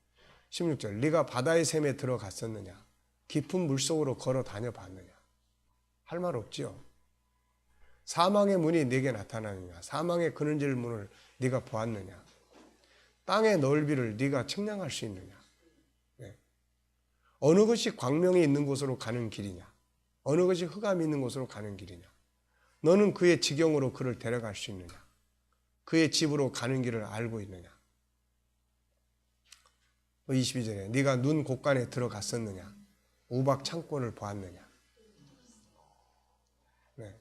16절 네가 바다의 샘에 들어갔었느냐 깊은 물속으로 걸어 다녀봤느냐. 할 말 없지요. 사망의 문이 네게 나타나느냐 사망의 그늘질 문을 네가 보았느냐 땅의 넓이를 네가 측량할 수 있느냐. 어느 것이 광명이 있는 곳으로 가는 길이냐? 어느 것이 흑암이 있는 곳으로 가는 길이냐? 너는 그의 지경으로 그를 데려갈 수 있느냐? 그의 집으로 가는 길을 알고 있느냐? 22절에 네가 눈 곳간에 들어갔었느냐? 우박 창고를 보았느냐? 네.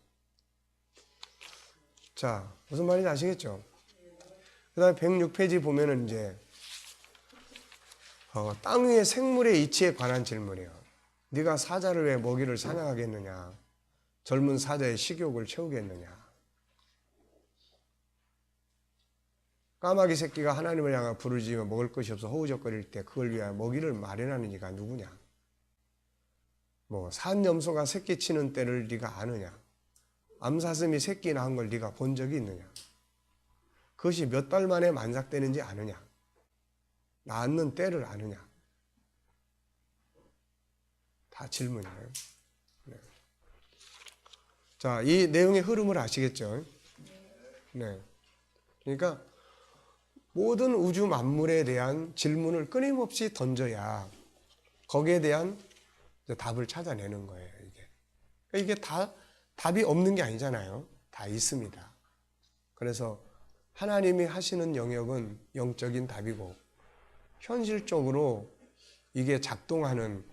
자, 무슨 말인지 아시겠죠? 그 다음에 106페이지 보면은 이제 땅 위의 생물의 이치에 관한 질문이에요. 네가 사자를 왜 먹이를 사냥하겠느냐? 젊은 사자의 식욕을 채우겠느냐? 까마귀 새끼가 하나님을 향해 부르짖으며 먹을 것이 없어 허우적거릴 때 그걸 위하여 먹이를 마련하는 이가 누구냐? 산염소가 새끼 치는 때를 네가 아느냐? 암사슴이 새끼 낳은 걸 네가 본 적이 있느냐? 그것이 몇 달 만에 만삭되는지 아느냐? 낳는 때를 아느냐? 다 질문이에요. 네. 자, 이 내용의 흐름을 아시겠죠? 네. 그러니까 모든 우주 만물에 대한 질문을 끊임없이 던져야 거기에 대한 답을 찾아내는 거예요. 이게 다 답이 없는 게 아니잖아요. 다 있습니다. 그래서 하나님이 하시는 영역은 영적인 답이고 현실적으로 이게 작동하는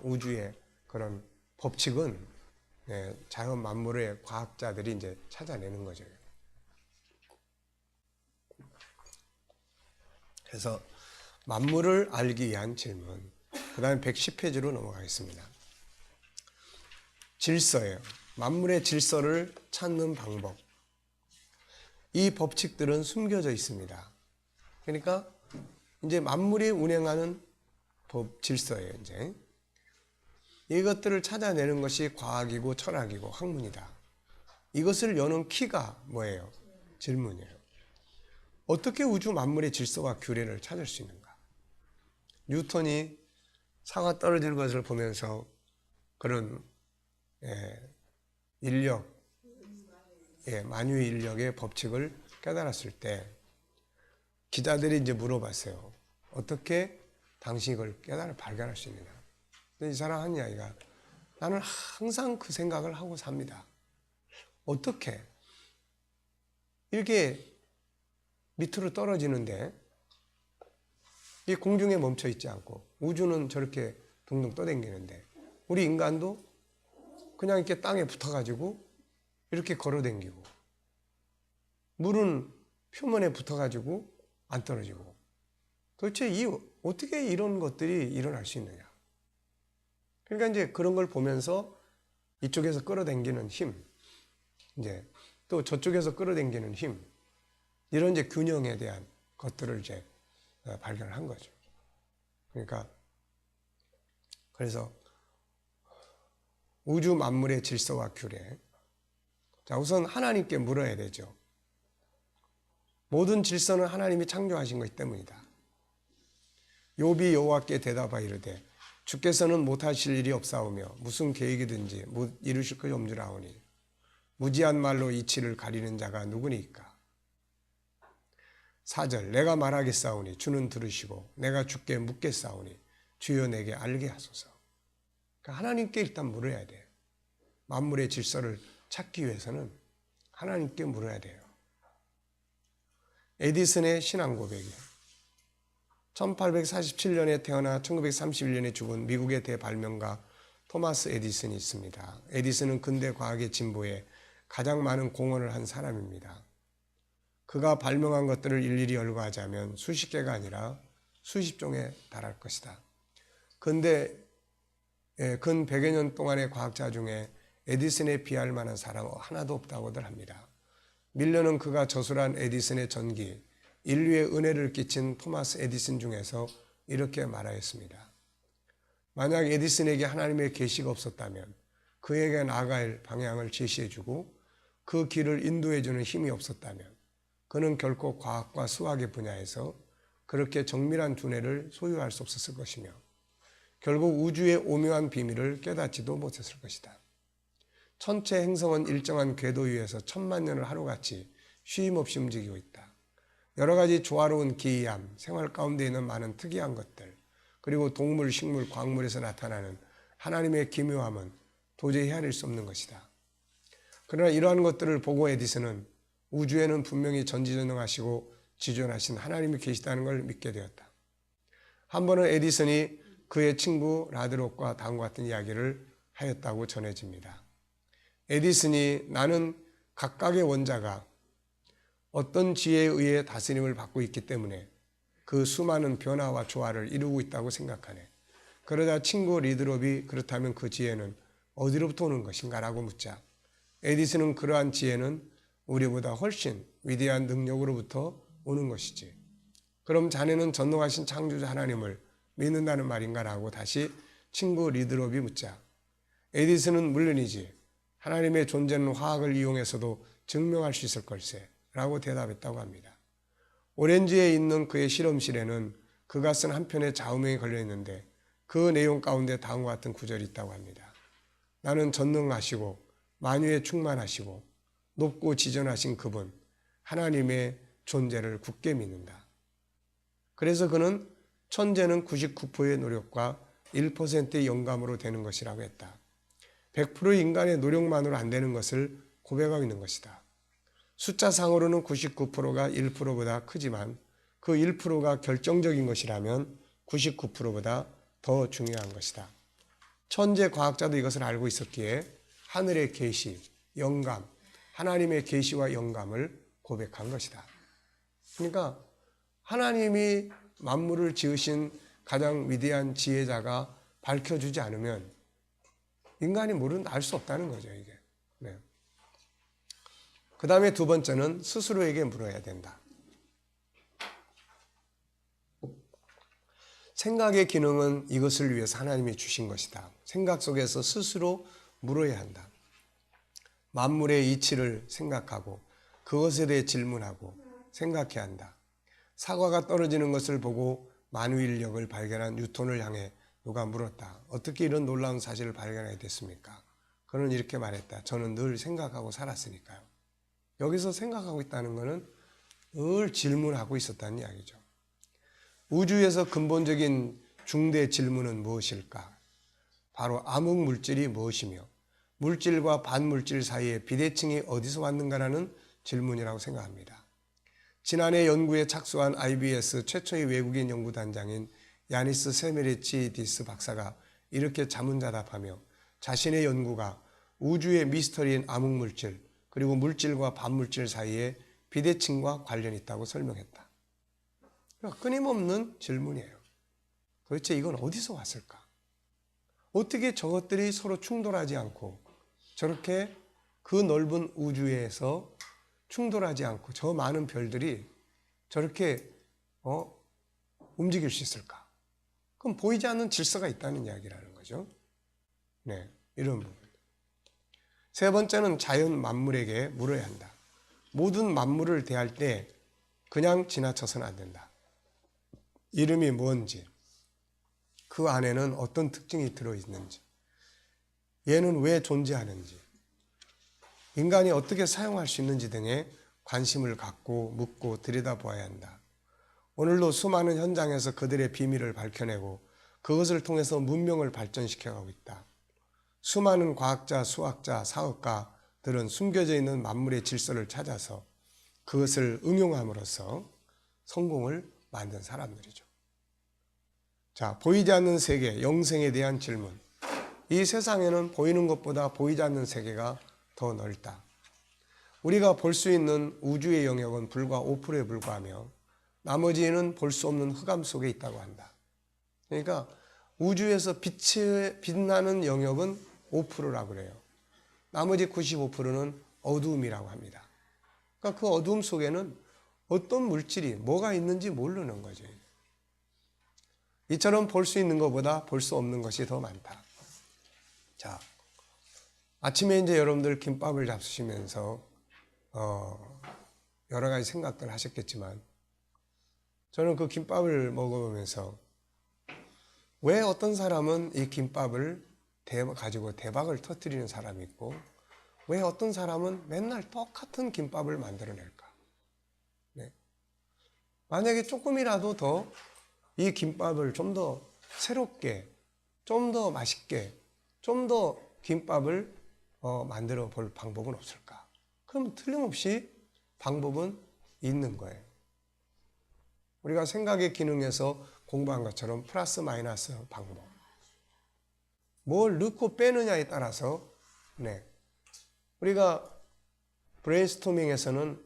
우주의 그런 법칙은 자연 만물의 과학자들이 이제 찾아내는 거죠. 그래서 만물을 알기 위한 질문. 그 다음에 110페이지로 넘어가겠습니다. 질서예요. 만물의 질서를 찾는 방법. 이 법칙들은 숨겨져 있습니다. 그러니까 이제 만물이 운행하는 법 질서예요. 이제 이것들을 찾아내는 것이 과학이고 철학이고 학문이다. 이것을 여는 키가 뭐예요? 질문이에요. 어떻게 우주 만물의 질서와 규례를 찾을 수 있는가? 뉴턴이 사과 떨어지는 것을 보면서 그런 인력, 만유의 인력의 법칙을 깨달았을 때 기자들이 이제 물어봤어요. 어떻게 당신이 이걸 발견할 수 있느냐? 근데 이 사람 한 이야기가 나는 항상 그 생각을 하고 삽니다. 어떻게 이렇게 밑으로 떨어지는데 이 공중에 멈춰 있지 않고 우주는 저렇게 둥둥 떠다니는데 우리 인간도 그냥 이렇게 땅에 붙어가지고 이렇게 걸어다니고 물은 표면에 붙어가지고 안 떨어지고 도대체 어떻게 이런 것들이 일어날 수 있느냐? 그러니까 이제 그런 걸 보면서 이쪽에서 끌어당기는 힘, 이제 또 저쪽에서 끌어당기는 힘, 이런 이제 균형에 대한 것들을 이제 발견을 한 거죠. 그러니까 그래서 우주 만물의 질서와 규례. 자, 우선 하나님께 물어야 되죠. 모든 질서는 하나님이 창조하신 것이기 때문이다. 욥이 여호와께 대답하여 이르되 주께서는 못하실 일이 없사오며 무슨 계획이든지 이루실 것이 없느라오니 무지한 말로 이치를 가리는 자가 누구니까. 4절 내가 말하겠사오니 주는 들으시고 내가 주께 묻겠사오니 주여 내게 알게 하소서. 그러니까 하나님께 일단 물어야 돼요. 만물의 질서를 찾기 위해서는 하나님께 물어야 돼요. 에디슨의 신앙 고백이에요. 1847년에 태어나 1931년에 죽은 미국의 대발명가 토마스 에디슨이 있습니다. 에디슨은 근대 과학의 진보에 가장 많은 공헌을 한 사람입니다. 그가 발명한 것들을 일일이 열거하자면 수십 개가 아니라 수십 종에 달할 것이다. 근데 근 100여 년 동안의 과학자 중에 에디슨에 비할 만한 사람 하나도 없다고들 합니다. 밀러는 그가 저술한 에디슨의 전기, 인류의 은혜를 끼친 토마스 에디슨 중에서 이렇게 말하였습니다. 만약 에디슨에게 하나님의 계시가 없었다면 그에게 나아갈 방향을 제시해주고 그 길을 인도해주는 힘이 없었다면 그는 결코 과학과 수학의 분야에서 그렇게 정밀한 두뇌를 소유할 수 없었을 것이며 결국 우주의 오묘한 비밀을 깨닫지도 못했을 것이다. 천체 행성은 일정한 궤도 위에서 1000만 년을 하루같이 쉼없이 움직이고 있다. 여러 가지 조화로운 기이함, 생활 가운데 있는 많은 특이한 것들, 그리고 동물, 식물, 광물에서 나타나는 하나님의 기묘함은 도저히 헤아릴 수 없는 것이다. 그러나 이러한 것들을 보고 에디슨은 우주에는 분명히 전지전능하시고 지존하신 하나님이 계시다는 걸 믿게 되었다. 한 번은 에디슨이 그의 친구 라드롭과 다음과 같은 이야기를 하였다고 전해집니다. 에디슨이 나는 각각의 원자가 어떤 지혜에 의해 다스림을 받고 있기 때문에 그 수많은 변화와 조화를 이루고 있다고 생각하네. 그러자 친구 리드롭이 그렇다면 그 지혜는 어디로부터 오는 것인가 라고 묻자 에디슨은 그러한 지혜는 우리보다 훨씬 위대한 능력으로부터 오는 것이지. 그럼 자네는 전능하신 창조자 하나님을 믿는다는 말인가 라고 다시 친구 리드롭이 묻자 에디슨은 물론이지 하나님의 존재는 화학을 이용해서도 증명할 수 있을 걸세 라고 대답했다고 합니다. 오렌지에 있는 그의 실험실에는 그가 쓴 한 편의 좌우명이 걸려 있는데 그 내용 가운데 다음과 같은 구절이 있다고 합니다. 나는 전능하시고 만유에 충만하시고 높고 지전하신 그분 하나님의 존재를 굳게 믿는다. 그래서 그는 천재는 99%의 노력과 1%의 영감으로 되는 것이라고 했다. 100% 인간의 노력만으로 안 되는 것을 고백하고 있는 것이다. 숫자상으로는 99%가 1%보다 크지만 그 1%가 결정적인 것이라면 99%보다 더 중요한 것이다. 천재 과학자도 이것을 알고 있었기에 하늘의 계시, 영감, 하나님의 계시와 영감을 고백한 것이다. 그러니까 하나님이 만물을 지으신 가장 위대한 지혜자가 밝혀주지 않으면 인간이 알 수 없다는 거죠, 이게. 네. 그 다음에 두 번째는 스스로에게 물어야 된다. 생각의 기능은 이것을 위해서 하나님이 주신 것이다. 생각 속에서 스스로 물어야 한다. 만물의 이치를 생각하고 그것에 대해 질문하고 생각해야 한다. 사과가 떨어지는 것을 보고 만유인력을 발견한 뉴턴을 향해 누가 물었다. 어떻게 이런 놀라운 사실을 발견하게 됐습니까? 그는 이렇게 말했다. 저는 늘 생각하고 살았으니까요. 여기서 생각하고 있다는 것은 늘 질문하고 있었다는 이야기죠. 우주에서 근본적인 중대 질문은 무엇일까? 바로 암흑물질이 무엇이며 물질과 반물질 사이의 비대칭이 어디서 왔는가라는 질문이라고 생각합니다. 지난해 연구에 착수한 IBS 최초의 외국인 연구단장인 야니스 세메리치디스 박사가 이렇게 자문자답하며 자신의 연구가 우주의 미스터리인 암흑물질 그리고 물질과 반물질 사이의 비대칭과 관련이 있다고 설명했다. 그러니까 끊임없는 질문이에요. 도대체 이건 어디서 왔을까? 어떻게 저것들이 서로 충돌하지 않고 저렇게 그 넓은 우주에서 충돌하지 않고 저 많은 별들이 저렇게 움직일 수 있을까? 그럼 보이지 않는 질서가 있다는 이야기라는 거죠. 네, 이런 부분. 세 번째는 자연 만물에게 물어야 한다. 모든 만물을 대할 때 그냥 지나쳐서는 안 된다. 이름이 뭔지, 그 안에는 어떤 특징이 들어있는지, 얘는 왜 존재하는지, 인간이 어떻게 사용할 수 있는지 등에 관심을 갖고 묻고 들여다보아야 한다. 오늘도 수많은 현장에서 그들의 비밀을 밝혀내고 그것을 통해서 문명을 발전시켜가고 있다. 수많은 과학자, 수학자, 사업가들은 숨겨져 있는 만물의 질서를 찾아서 그것을 응용함으로써 성공을 만든 사람들이죠. 자, 보이지 않는 세계, 영생에 대한 질문. 이 세상에는 보이는 것보다 보이지 않는 세계가 더 넓다. 우리가 볼 수 있는 우주의 영역은 불과 5%에 불과하며 나머지는 볼 수 없는 흑암 속에 있다고 한다. 그러니까 우주에서 빛나는 영역은 5%라고 그래요. 나머지 95%는 어두움이라고 합니다. 그러니까 그 어두움 속에는 어떤 물질이 뭐가 있는지 모르는 거죠. 이처럼 볼 수 있는 것보다 볼 수 없는 것이 더 많다. 자, 아침에 이제 여러분들 김밥을 잡수시면서 여러 가지 생각들 하셨겠지만 저는 그 김밥을 먹어보면서 왜 어떤 사람은 이 김밥을 가지고 대박을 터뜨리는 사람이 있고 왜 어떤 사람은 맨날 똑같은 김밥을 만들어낼까? 네. 만약에 조금이라도 더 이 김밥을 좀 더 새롭게, 좀 더 맛있게, 좀 더 김밥을 만들어 볼 방법은 없을까? 그럼 틀림없이 방법은 있는 거예요. 우리가 생각의 기능에서 공부한 것처럼 플러스 마이너스 방법. 뭘 넣고 빼느냐에 따라서, 네. 우리가 브레인스토밍에서는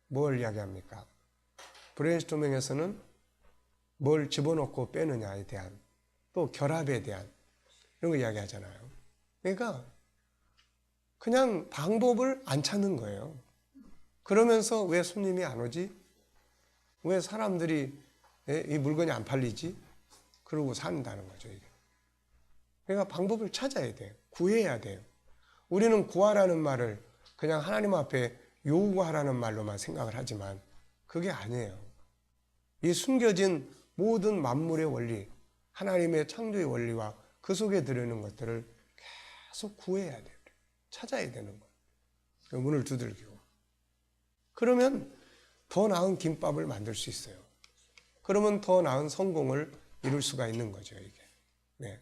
뭘 이야기합니까? 브레인스토밍에서는 뭘 집어넣고 빼느냐에 대한, 또 결합에 대한 이런 거 이야기하잖아요. 그러니까 그냥 방법을 안 찾는 거예요. 그러면서 왜 손님이 안 오지? 왜 사람들이 이 물건이 안 팔리지? 그러고 산다는 거죠, 이게. 그러니까 방법을 찾아야 돼요. 구해야 돼요. 우리는 구하라는 말을 그냥 하나님 앞에 요구하라는 말로만 생각을 하지만 그게 아니에요. 이 숨겨진 모든 만물의 원리, 하나님의 창조의 원리와 그 속에 들어있는 것들을 계속 구해야 돼요. 찾아야 되는 거예요. 문을 두들기고. 그러면 더 나은 김밥을 만들 수 있어요. 그러면 더 나은 성공을 이룰 수가 있는 거죠, 이게. 네.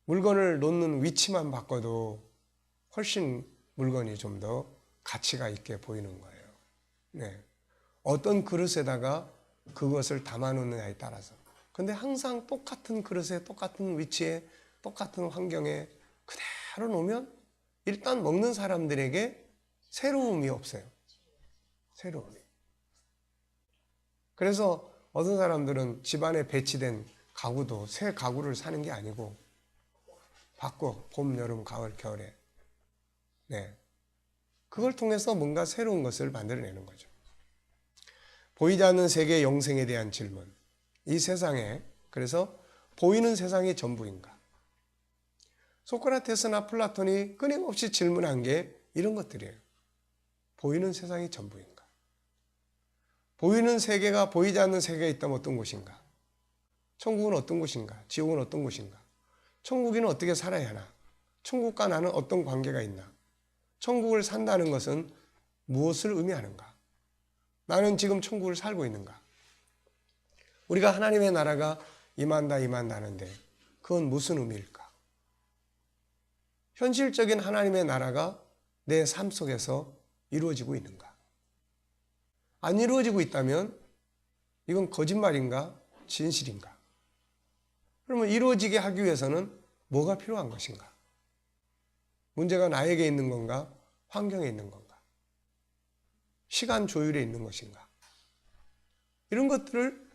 물건을 놓는 위치만 바꿔도 훨씬 물건이 좀 더 가치가 있게 보이는 거예요. 네. 어떤 그릇에다가 그것을 담아놓느냐에 따라서. 근데 항상 똑같은 그릇에, 똑같은 위치에, 똑같은 환경에 그대로 놓으면 일단 먹는 사람들에게 새로움이 없어요. 새로움이. 그래서 어떤 사람들은 집안에 배치된 가구도 새 가구를 사는 게 아니고 바꿔, 봄, 여름, 가을, 겨울에. 네. 그걸 통해서 뭔가 새로운 것을 만들어내는 거죠. 보이지 않는 세계 영생에 대한 질문. 이 세상에, 그래서 보이는 세상이 전부인가? 소크라테스나 플라톤이 끊임없이 질문한 게 이런 것들이에요. 보이는 세상이 전부인가? 보이는 세계가 보이지 않는 세계가 있다면 어떤 곳인가? 천국은 어떤 곳인가? 지옥은 어떤 곳인가? 천국인은 어떻게 살아야 하나? 천국과 나는 어떤 관계가 있나? 천국을 산다는 것은 무엇을 의미하는가? 나는 지금 천국을 살고 있는가? 우리가 하나님의 나라가 임한다는데 그건 무슨 의미일까? 현실적인 하나님의 나라가 내 삶 속에서 이루어지고 있는가? 안 이루어지고 있다면 이건 거짓말인가? 진실인가? 그러면 이루어지게 하기 위해서는 뭐가 필요한 것인가? 문제가 나에게 있는 건가? 환경에 있는 건가? 시간 조율에 있는 것인가? 이런 것들을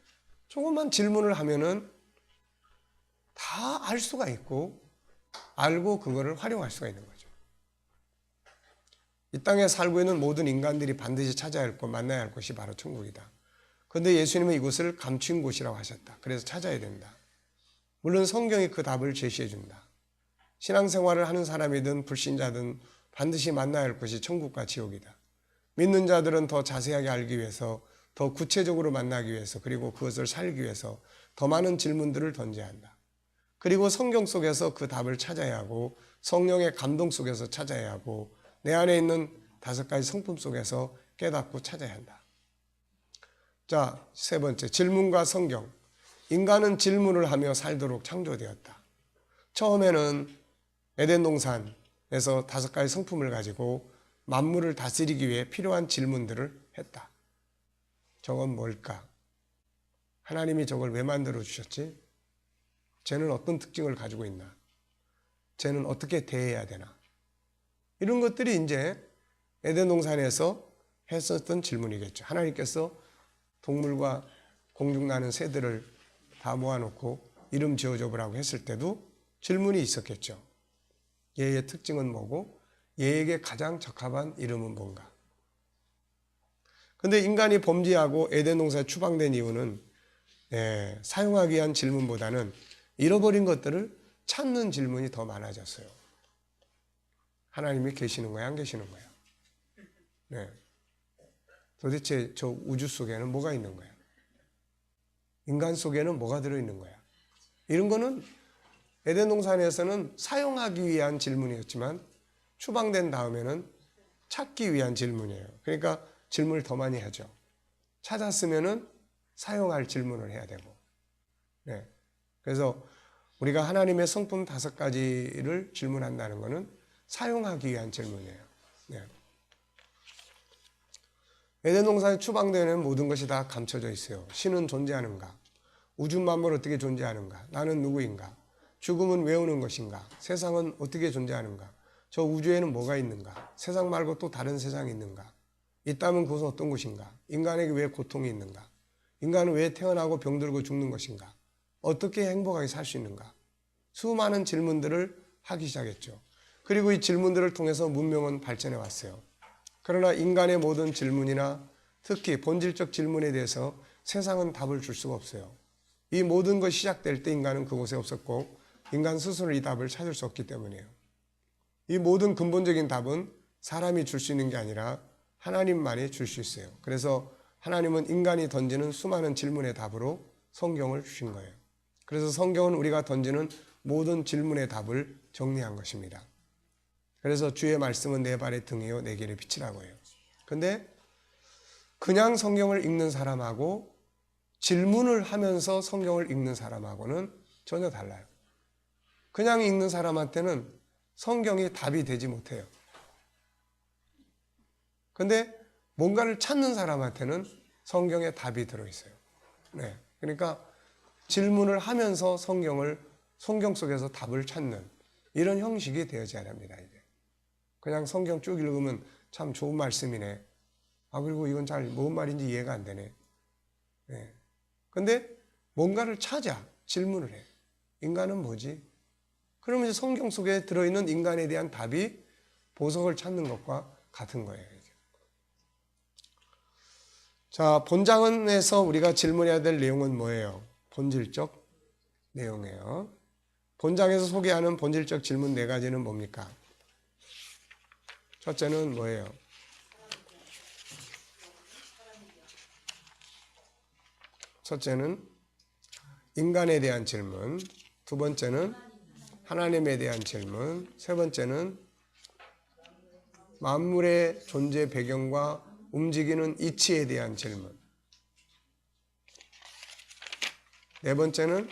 조금만 질문을 하면은 다 알 수가 있고 알고 그거를 활용할 수가 있는 거죠. 이 땅에 살고 있는 모든 인간들이 반드시 찾아야 할 곳, 만나야 할 곳이 바로 천국이다. 그런데 예수님은 이곳을 감추인 곳이라고 하셨다. 그래서 찾아야 된다. 물론 성경이 그 답을 제시해 준다. 신앙생활을 하는 사람이든 불신자든 반드시 만나야 할 곳이 천국과 지옥이다. 믿는 자들은 더 자세하게 알기 위해서, 더 구체적으로 만나기 위해서, 그리고 그것을 살기 위해서 더 많은 질문들을 던져야 한다. 그리고 성경 속에서 그 답을 찾아야 하고 성령의 감동 속에서 찾아야 하고 내 안에 있는 5가지 성품 속에서 깨닫고 찾아야 한다. 자, 세 번째, 질문과 성경. 인간은 질문을 하며 살도록 창조되었다. 처음에는 에덴 동산에서 5가지 성품을 가지고 만물을 다스리기 위해 필요한 질문들을 했다. 저건 뭘까? 하나님이 저걸 왜 만들어 주셨지? 쟤는 어떤 특징을 가지고 있나? 쟤는 어떻게 대해야 되나? 이런 것들이 이제 에덴 동산에서 했었던 질문이겠죠. 하나님께서 동물과 공중나는 새들을 다 모아놓고 이름 지어줘보라고 했을 때도 질문이 있었겠죠. 얘의 특징은 뭐고 얘에게 가장 적합한 이름은 뭔가? 근데 인간이 범죄하고 에덴 동산에 추방된 이유는 사용하기 위한 질문보다는 잃어버린 것들을 찾는 질문이 더 많아졌어요. 하나님이 계시는 거야, 안 계시는 거야? 네. 도대체 저 우주 속에는 뭐가 있는 거야? 인간 속에는 뭐가 들어있는 거야? 이런 거는 에덴 동산에서는 사용하기 위한 질문이었지만 추방된 다음에는 찾기 위한 질문이에요. 그러니까 질문을 더 많이 하죠. 찾았으면은 사용할 질문을 해야 되고. 네. 그래서 우리가 하나님의 성품 5가지를 질문한다는 것은 사용하기 위한 질문이에요. 네. 에덴 동산에 추방되는 모든 것이 다 감춰져 있어요. 신은 존재하는가? 우주 만물 어떻게 존재하는가? 나는 누구인가? 죽음은 왜 오는 것인가? 세상은 어떻게 존재하는가? 저 우주에는 뭐가 있는가? 세상 말고 또 다른 세상이 있는가? 있다면 그것은 어떤 것인가? 인간에게 왜 고통이 있는가? 인간은 왜 태어나고 병들고 죽는 것인가? 어떻게 행복하게 살 수 있는가? 수많은 질문들을 하기 시작했죠. 그리고 이 질문들을 통해서 문명은 발전해 왔어요. 그러나 인간의 모든 질문이나 특히 본질적 질문에 대해서 세상은 답을 줄 수가 없어요. 이 모든 것이 시작될 때 인간은 그곳에 없었고 인간 스스로 이 답을 찾을 수 없기 때문이에요. 이 모든 근본적인 답은 사람이 줄 수 있는 게 아니라 하나님만이 줄 수 있어요. 그래서 하나님은 인간이 던지는 수많은 질문의 답으로 성경을 주신 거예요. 그래서 성경은 우리가 던지는 모든 질문의 답을 정리한 것입니다. 그래서 주의 말씀은 내 발의 등이요 내 길의 빛이라고 해요. 근데 그냥 성경을 읽는 사람하고 질문을 하면서 성경을 읽는 사람하고는 전혀 달라요. 그냥 읽는 사람한테는 성경이 답이 되지 못해요. 근데 뭔가를 찾는 사람한테는 성경에 답이 들어있어요. 네. 그러니까 질문을 하면서 성경 속에서 답을 찾는 이런 형식이 되어져야 합니다. 이제. 그냥 성경 쭉 읽으면 참 좋은 말씀이네. 그리고 이건 잘 뭔 말인지 이해가 안 되네. 네. 근데 뭔가를 찾아 질문을 해. 인간은 뭐지? 그러면 이제 성경 속에 들어있는 인간에 대한 답이 보석을 찾는 것과 같은 거예요. 이제. 자, 본장에서 우리가 질문해야 될 내용은 뭐예요? 본질적 내용이에요. 본장에서 소개하는 본질적 질문 4가지는 뭡니까? 첫째는 뭐예요? 첫째는 인간에 대한 질문, 두 번째는 하나님에 대한 질문, 세 번째는 만물의 존재 배경과 움직이는 이치에 대한 질문, 네 번째는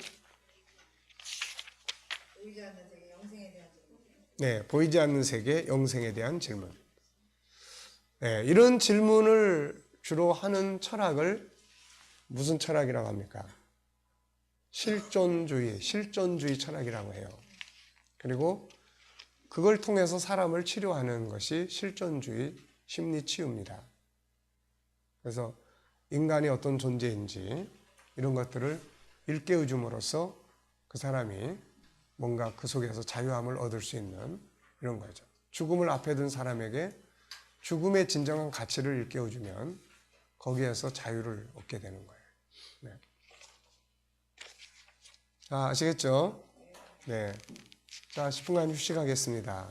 보이지 않는 세계 영생에 대한 질문. 네, 보이지 않는 세계 영생에 대한 질문. 네, 이런 질문을 주로 하는 철학을 무슨 철학이라고 합니까? 실존주의 철학이라고 해요. 그리고 그걸 통해서 사람을 치료하는 것이 실존주의 심리치유입니다. 그래서 인간이 어떤 존재인지 이런 것들을 일깨워줌으로써 그 사람이 뭔가 그 속에서 자유함을 얻을 수 있는 이런 거죠. 죽음을 앞에 둔 사람에게 죽음의 진정한 가치를 일깨워주면 거기에서 자유를 얻게 되는 거예요. 네. 자, 아시겠죠? 네. 자, 10분간 휴식하겠습니다.